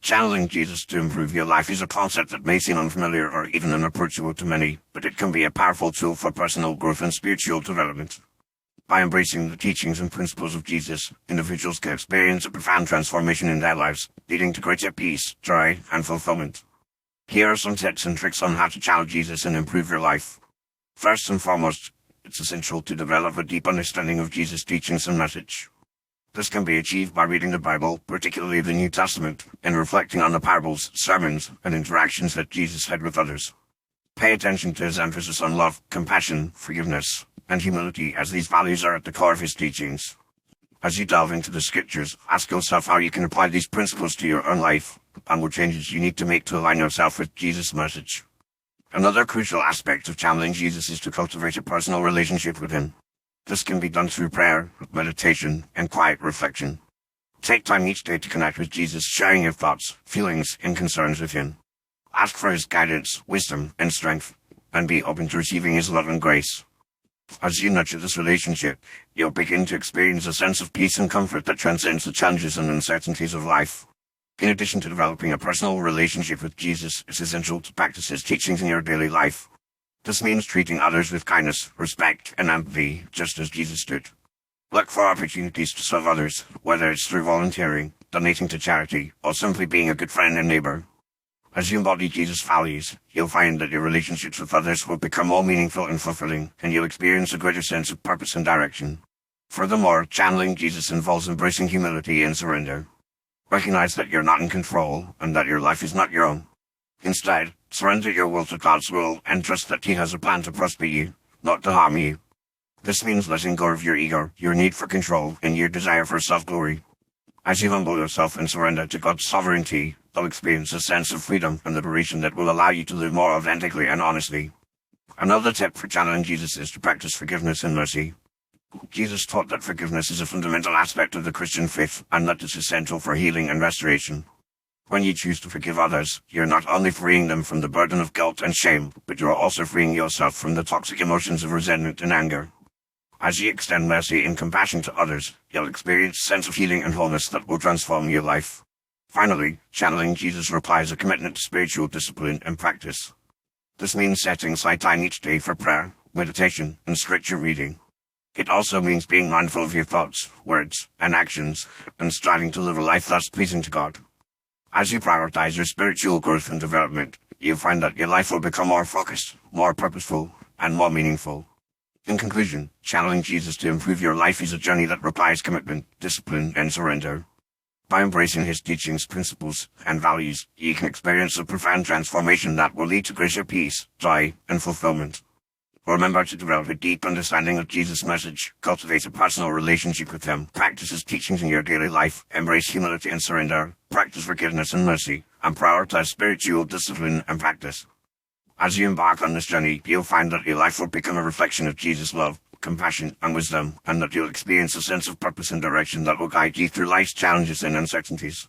Channeling Jesus to improve your life is a concept that may seem unfamiliar or even unapproachable to many, but it can be a powerful tool for personal growth and spiritual development. By embracing the teachings and principles of Jesus, individuals can experience a profound transformation in their lives, leading to greater peace, joy, and fulfillment. Here are some tips and tricks on how to channel Jesus and improve your life. First and foremost, it's essential to develop a deep understanding of Jesus' teachings and message. This can be achieved by reading the Bible, particularly the New Testament, and reflecting on the parables, sermons, and interactions that Jesus had with others. Pay attention to his emphasis on love, compassion, forgiveness, and humility, as these values are at the core of his teachings. As you delve into the scriptures, ask yourself how you can apply these principles to your own life, and what changes you need to make to align yourself with Jesus' message. Another crucial aspect of channeling Jesus is to cultivate a personal relationship with him. This can be done through prayer, meditation, and quiet reflection. Take time each day to connect with Jesus, sharing your thoughts, feelings, and concerns with him. Ask for his guidance, wisdom, and strength, and be open to receiving his love and grace. As you nurture this relationship, you'll begin to experience a sense of peace and comfort that transcends the challenges and uncertainties of life. In addition to developing a personal relationship with Jesus, it's essential to practice his teachings in your daily life. This means treating others with kindness, respect, and empathy, just as Jesus did. Look for opportunities to serve others, whether it's through volunteering, donating to charity, or simply being a good friend and neighbor. As you embody Jesus' values, you'll find that your relationships with others will become more meaningful and fulfilling, and you'll experience a greater sense of purpose and direction. Furthermore, channeling Jesus involves embracing humility and surrender. Recognize that you're not in control, and that your life is not your own. Instead, surrender your will to God's will and trust that he has a plan to prosper you, not to harm you. This means letting go of your ego, your need for control, and your desire for self-glory. As you humble yourself and surrender to God's sovereignty, you'll experience a sense of freedom and liberation that will allow you to live more authentically and honestly. Another tip for channeling Jesus is to practice forgiveness and mercy. Jesus taught that forgiveness is a fundamental aspect of the Christian faith, and that this is essential for healing and restoration. When you choose to forgive others, you're not only freeing them from the burden of guilt and shame, but you're also freeing yourself from the toxic emotions of resentment and anger. As you extend mercy and compassion to others, you'll experience a sense of healing and wholeness that will transform your life. Finally, channeling Jesus requires a commitment to spiritual discipline and practice. This means setting aside time each day for prayer, meditation, and scripture reading. It also means being mindful of your thoughts, words, and actions, and striving to live a life that's pleasing to God. As you prioritize your spiritual growth and development, you'll find that your life will become more focused, more purposeful, and more meaningful. In conclusion, channeling Jesus to improve your life is a journey that requires commitment, discipline, and surrender. By embracing his teachings, principles, and values, you can experience a profound transformation that will lead to greater peace, joy, and fulfillment. Remember to develop a deep understanding of Jesus' message, cultivate a personal relationship with him, practice his teachings in your daily life, embrace humility and surrender, practice forgiveness and mercy, and prioritize spiritual discipline and practice. As you embark on this journey, you'll find that your life will become a reflection of Jesus' love, compassion, and wisdom, and that you'll experience a sense of purpose and direction that will guide you through life's challenges and uncertainties.